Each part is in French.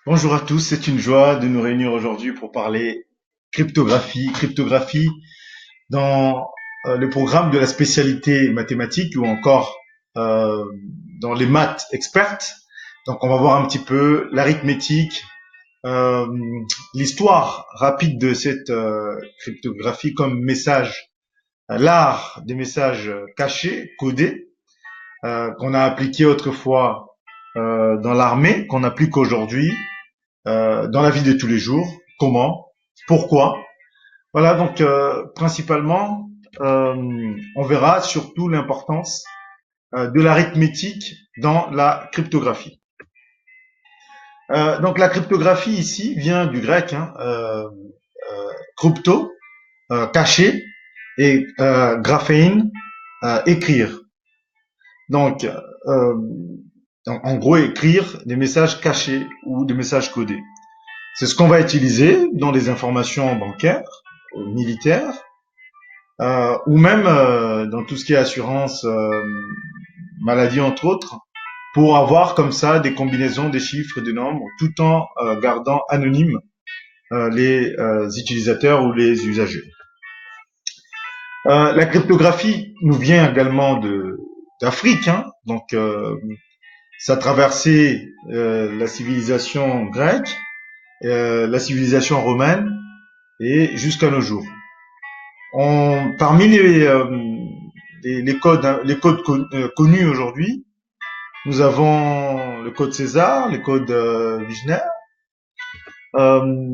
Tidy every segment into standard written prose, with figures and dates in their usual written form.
Bonjour à tous, c'est une joie de nous réunir aujourd'hui pour parler cryptographie. Cryptographie dans le programme de la spécialité mathématique ou encore euh, dans les maths expertes. Donc on va voir un petit peu l'arithmétique, euh, l'histoire rapide de cette cryptographie comme message, l'art des messages cachés, codés, qu'on a appliqué autrefois dans l'armée, qu'on n'applique aujourd'hui dans la vie de tous les jours, comment, pourquoi. Voilà, donc principalement, on verra surtout l'importance de l'arithmétique dans la cryptographie. Donc la cryptographie ici vient du grec, crypto, caché, et graphein, écrire. Donc, en gros, écrire des messages cachés ou des messages codés. C'est ce qu'on va utiliser dans les informations bancaires, militaires, ou même dans tout ce qui est assurance maladie entre autres, pour avoir comme ça des combinaisons des chiffres et des nombres, tout en gardant anonymes les utilisateurs ou les usagers. La cryptographie nous vient également de d'Afrique, hein, donc ça a traversé la civilisation grecque, la civilisation romaine et jusqu'à nos jours. Parmi les codes connus aujourd'hui, nous avons le code César, le code Wigner. Euh,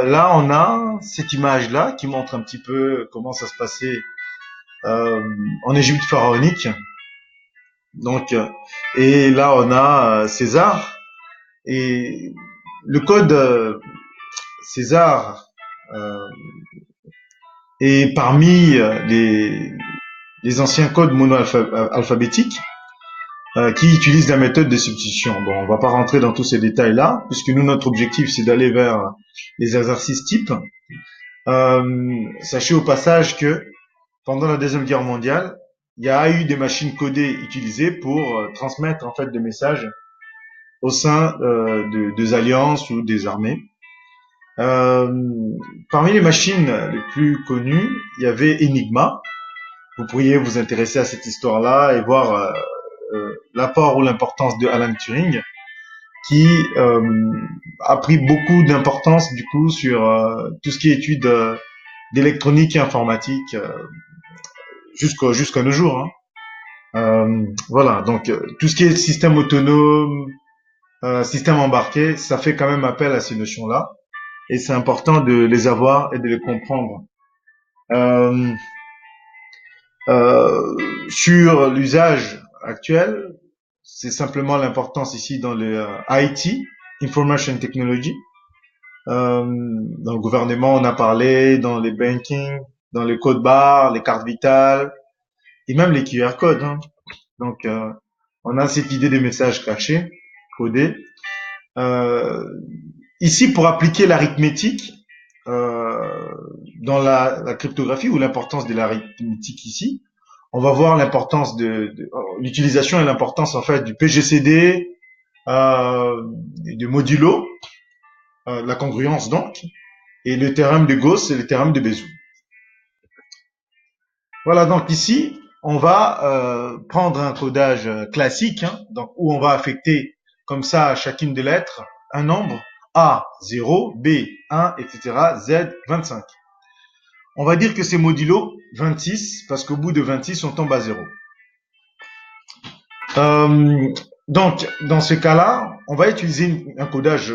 là, on a cette image-là qui montre un petit peu comment ça se passait euh, en Égypte pharaonique. Et là, on a César. Et le code César euh, est parmi les anciens codes mono-alphabétiques qui utilisent la méthode de substitution. Bon, on va pas rentrer dans tous ces détails-là, puisque nous, notre objectif, c'est d'aller vers les exercices types. Sachez au passage que pendant la Deuxième Guerre mondiale, il y a eu des machines codées utilisées pour transmettre en fait des messages au sein des alliances ou des armées. Euh, Parmi les machines les plus connues, il y avait Enigma. Vous pourriez vous intéresser à cette histoire-là et voir l'apport ou l'importance de Alan Turing, qui a pris beaucoup d'importance du coup sur tout ce qui est études d'électronique et informatique jusqu'à nos jours. Hein. Voilà, donc tout ce qui est système autonome, système embarqué, ça fait quand même appel à ces notions-là, et c'est important de les avoir et de les comprendre. Euh, sur l'usage actuel, c'est simplement l'importance ici dans le IT, Information Technology. Dans le gouvernement, on a parlé, dans les banking, dans les codes barres, les cartes vitales, et même les QR codes. Hein. Donc, on a cette idée des messages cachés, codés. Euh, Ici, pour appliquer l'arithmétique euh, dans la cryptographie ou l'importance de l'arithmétique ici, on va voir l'importance de l'utilisation et l'importance en fait du PGCD, de modulo, la congruence donc, et le théorème de Gauss et le théorème de Bézout. Voilà, donc ici, on va prendre un codage classique, hein, donc où on va affecter comme ça à chacune des lettres un nombre A 0, B 1, etc. Z 25. On va dire que c'est modulo 26 parce qu'au bout de 26, on tombe à 0. Euh, donc, dans ce cas-là, on va utiliser un codage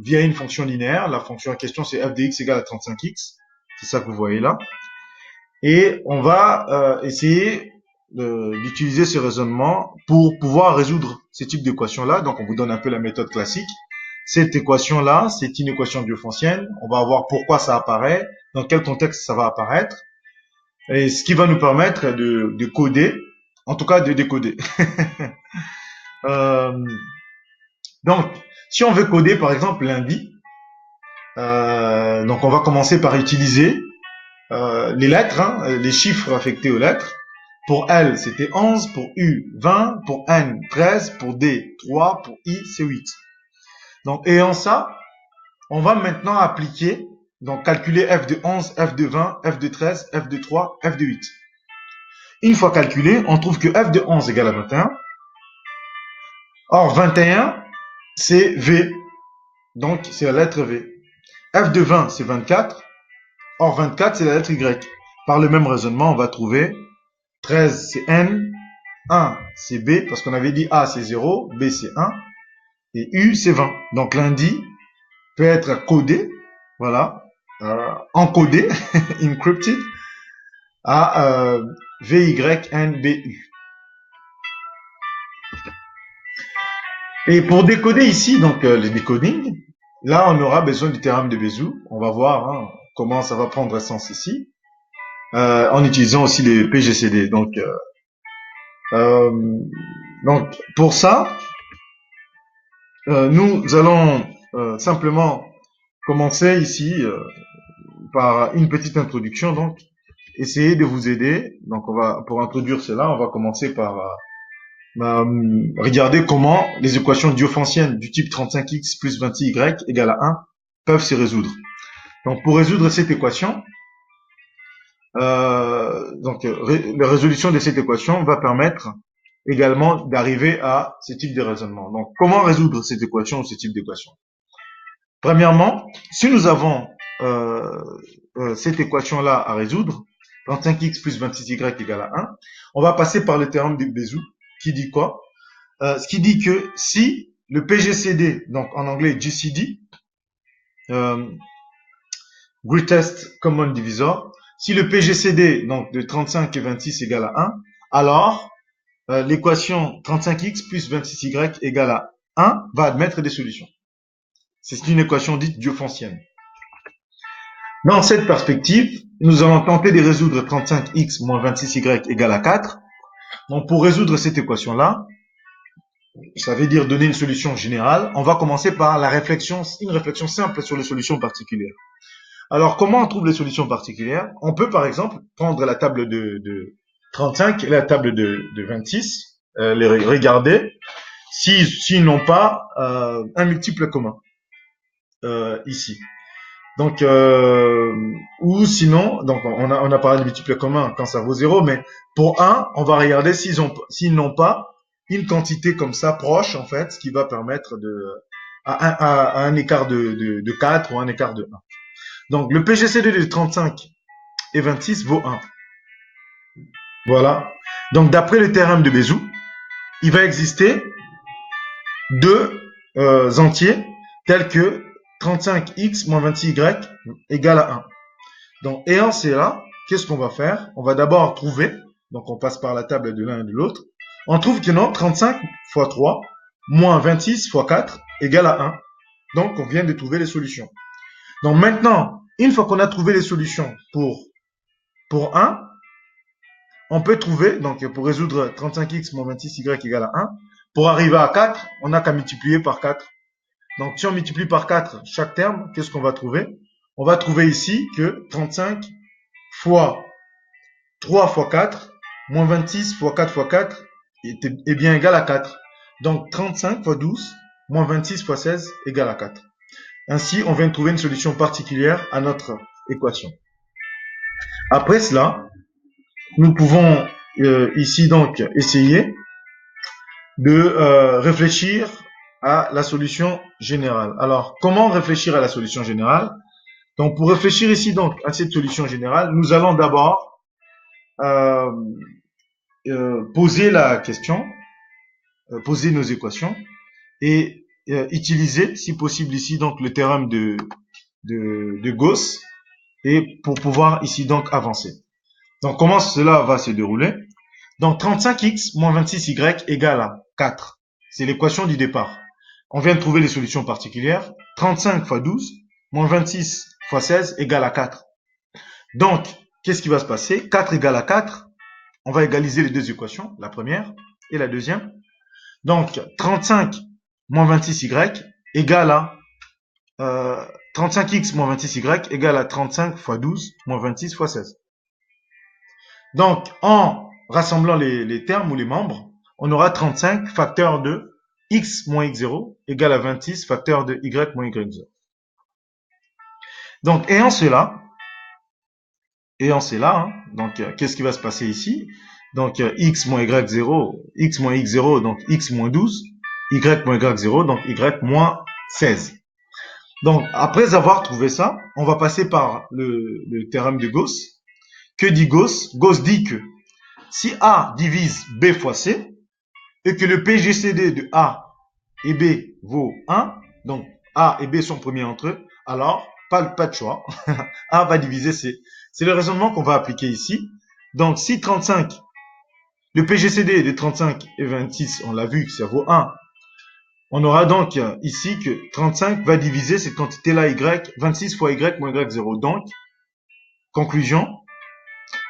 via une fonction linéaire. La fonction en question, c'est f de x égale à 35x. C'est ça que vous voyez là. Et on va essayer d'utiliser ce raisonnement pour pouvoir résoudre ce type d'équation-là. Donc, on vous donne un peu la méthode classique. Cette équation-là, c'est une équation diophantienne. On va voir pourquoi ça apparaît, dans quel contexte ça va apparaître, et ce qui va nous permettre de coder, en tout cas de décoder. euh, donc, si on veut coder, par exemple, lundi, donc on va commencer par utiliser les lettres, hein, les chiffres affectés aux lettres. Pour L, c'était 11, pour U, 20, pour N, 13, pour D, 3, pour I, c'est 8. Donc, ayant ça, on va maintenant appliquer, donc calculer f de 11, f de 20, f de 13, f de 3, f de 8. Une fois calculé, on trouve que f de 11 égale à 21. Or, 21, c'est V. Donc, c'est la lettre V. F de 20, c'est 24. Or, 24, c'est la lettre Y. Par le même raisonnement, on va trouver 13, c'est N. 1, c'est B, parce qu'on avait dit A, c'est 0. B, c'est 1. Et U, c'est 20. Donc, lundi peut être codé, voilà, encodé, encrypted, à VYNBU. Et pour décoder ici, donc le decoding, là on aura besoin du théorème de Bézout. On va voir comment ça va prendre sens ici, en utilisant aussi les PGCD. Euh, donc pour ça, nous allons simplement commencer ici par une petite introduction. Donc essayer de vous aider. Donc pour introduire cela, on va commencer par regarder comment les équations diophantiennes du type 35x plus 20y égale à 1 peuvent se résoudre. Donc pour résoudre cette équation, la résolution de cette équation va permettre également d'arriver à ce type de raisonnement. Donc comment résoudre cette équation ou ce type d'équation? Premièrement, si nous avons cette équation-là à résoudre, 35x plus 26y égale à 1, on va passer par le théorème de Bézout, qui dit quoi? Ce qui dit que si le PGCD, donc en anglais GCD, Greatest Common Divisor, si le PGCD donc de 35 et 26 égale à 1, alors l'équation 35x plus 26y égale à 1 va admettre des solutions. C'est une équation dite diophantienne. Dans cette perspective, nous allons tenter de résoudre 35x moins 26y égale à 4. Donc pour résoudre cette équation-là, ça veut dire donner une solution générale, on va commencer par une réflexion simple sur les solutions particulières. Alors, comment on trouve les solutions particulières? On peut, par exemple, prendre la table de 35 et la table de 26, les regarder s'ils n'ont pas un multiple commun ici. Donc, ou sinon, donc on a parlé de multiple commun quand ça vaut 0, mais pour 1, on va regarder s'ils n'ont pas une quantité comme ça proche, en fait, ce qui va permettre à un écart de 4 ou un écart de 1. Donc, le PGCD de 35 et 26 vaut 1. Voilà. Donc, d'après le théorème de Bézout, il va exister deux entiers tels que 35x moins 26y égale à 1. Donc, ayant cela, qu'est-ce qu'on va faire? On va d'abord trouver, donc on passe par la table de l'un et de l'autre, on trouve que non, 35 fois 3 moins 26 fois 4 égale à 1. Donc, on vient de trouver les solutions. Donc maintenant, une fois qu'on a trouvé les solutions pour 1, on peut trouver, donc pour résoudre 35x moins 26y égale à 1, pour arriver à 4, on n'a qu'à multiplier par 4. Donc si on multiplie par 4 chaque terme, qu'est-ce qu'on va trouver? On va trouver ici que 35 fois 3 fois 4, moins 26 fois 4 fois 4 est bien égal à 4. Donc 35 fois 12, moins 26 fois 16 égale à 4. Ainsi, on vient de trouver une solution particulière à notre équation. Après cela, nous pouvons ici donc essayer de réfléchir à la solution générale. Alors, comment réfléchir à la solution générale? Donc, pour réfléchir ici donc à cette solution générale, nous allons d'abord poser la question, poser nos équations et utiliser, si possible ici donc le théorème de Gauss et pour pouvoir ici donc avancer. Donc, comment cela va se dérouler? Donc, 35x moins 26y égale à 4. C'est l'équation du départ. On vient de trouver les solutions particulières. 35 fois 12 moins 26 fois 16 égale à 4. Donc, qu'est-ce qui va se passer? 4 égale à 4. On va égaliser les deux équations, la première et la deuxième. Donc, 35 moins 26y égale à 35x moins 26y égale à 35 fois 12 moins 26 fois 16. Donc, en rassemblant les termes ou les membres, on aura 35 facteurs de x moins x0 égale à 26 facteur de y moins y0. Donc, donc qu'est-ce qui va se passer ici? Donc, x moins y0, x moins x0, donc x moins 12, y moins y0, donc y moins 16. Donc, après avoir trouvé ça, on va passer par le théorème de Gauss. Que dit Gauss? Gauss dit que si A divise B fois C, et que le PGCD de A et B vaut 1, donc A et B sont premiers entre eux, alors pas de choix, A va diviser C. C'est le raisonnement qu'on va appliquer ici. Donc si 35, le PGCD de 35 et 26, on l'a vu, ça vaut 1, on aura donc ici que 35 va diviser cette quantité-là Y, 26 fois Y moins Y0. Donc, conclusion,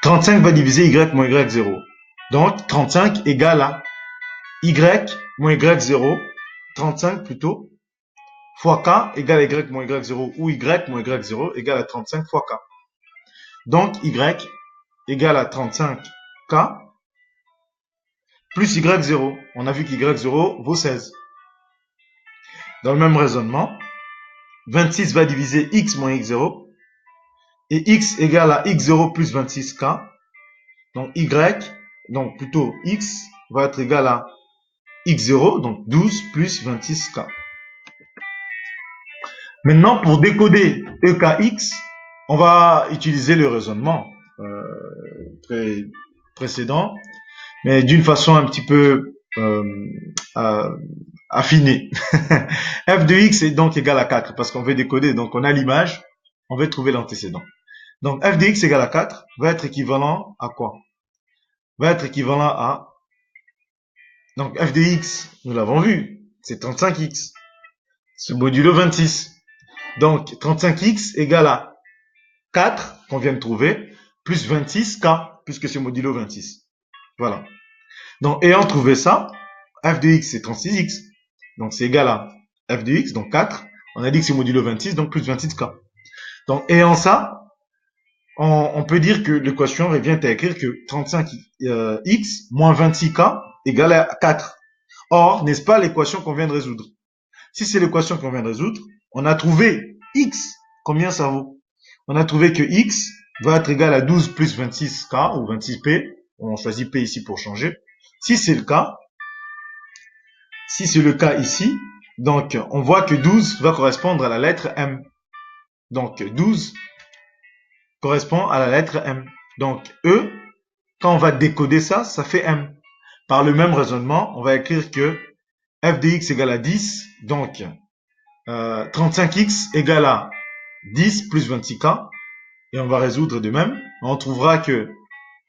35 va diviser Y moins Y0. Donc, 35 égale à Y moins Y0, 35 plutôt, fois K égale à Y moins Y0, ou Y moins Y0 égale à 35 fois K. Donc, Y égale à 35K plus Y0. On a vu qu'Y0 vaut 16. Dans le même raisonnement, 26 va diviser X moins X0, et X égale à X0 plus 26K. Donc, Y, donc plutôt X, va être égal à X0, donc 12 plus 26K. Maintenant, pour décoder EKX, on va utiliser le raisonnement précédent, mais d'une façon un petit peu affinée. F de x est donc égal à 4, parce qu'on veut décoder, donc on a l'image, on veut trouver l'antécédent. Donc f de x égale à 4 va être équivalent à quoi? Va être équivalent à... Donc f de x, nous l'avons vu, c'est 35x, ce modulo 26. Donc 35x égale à 4 qu'on vient de trouver, plus 26k, puisque c'est modulo 26. Voilà. Donc, ayant trouvé ça, f de x c'est 36x. Donc, c'est égal à f de x, donc 4. On a dit que c'est modulo 26, donc plus 26k. Donc, ayant ça, on peut dire que l'équation revient à écrire que 35x moins 26k égale à 4. Or, n'est-ce pas l'équation qu'on vient de résoudre? Si c'est l'équation qu'on vient de résoudre, on a trouvé x. Combien ça vaut? On a trouvé que x va être égal à 12 plus 26k ou 26p. On choisit p ici pour changer. Si c'est le cas ici, donc on voit que 12 va correspondre à la lettre M. Donc 12 correspond à la lettre M. Donc E, quand on va décoder ça, ça fait M. Par le même raisonnement, on va écrire que f de x égale à 10, donc 35x égale à 10 plus 26k, et on va résoudre de même. On trouvera que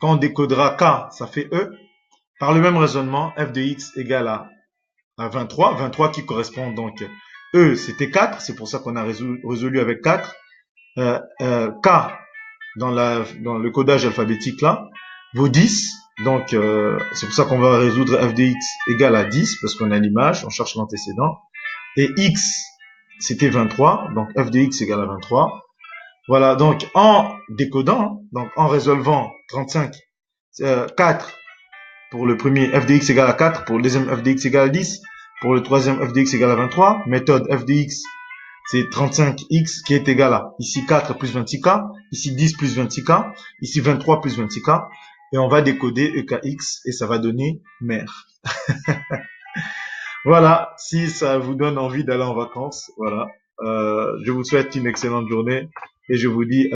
quand on décodera k, ça fait E. Par le même raisonnement, f de x égale à 23, 23 qui correspond donc, E c'était 4, c'est pour ça qu'on a résolu avec 4. K dans le codage alphabétique là vaut 10, donc c'est pour ça qu'on va résoudre f de x égale à 10, parce qu'on a l'image, on cherche l'antécédent. Et x c'était 23, donc f de x égale à 23. Voilà, donc en décodant, donc en résolvant 35, 4 pour le premier, f de x égale à 4, pour le deuxième, f de x égale à 10, pour le troisième, f de x égale à 23, méthode f de x, c'est 35x qui est égal à, ici 4 plus 26k, ici 10 plus 26k, ici 23 plus 26k, et on va décoder EKX, et ça va donner mère. Voilà, si ça vous donne envie d'aller en vacances, voilà. Je vous souhaite une excellente journée, et je vous dis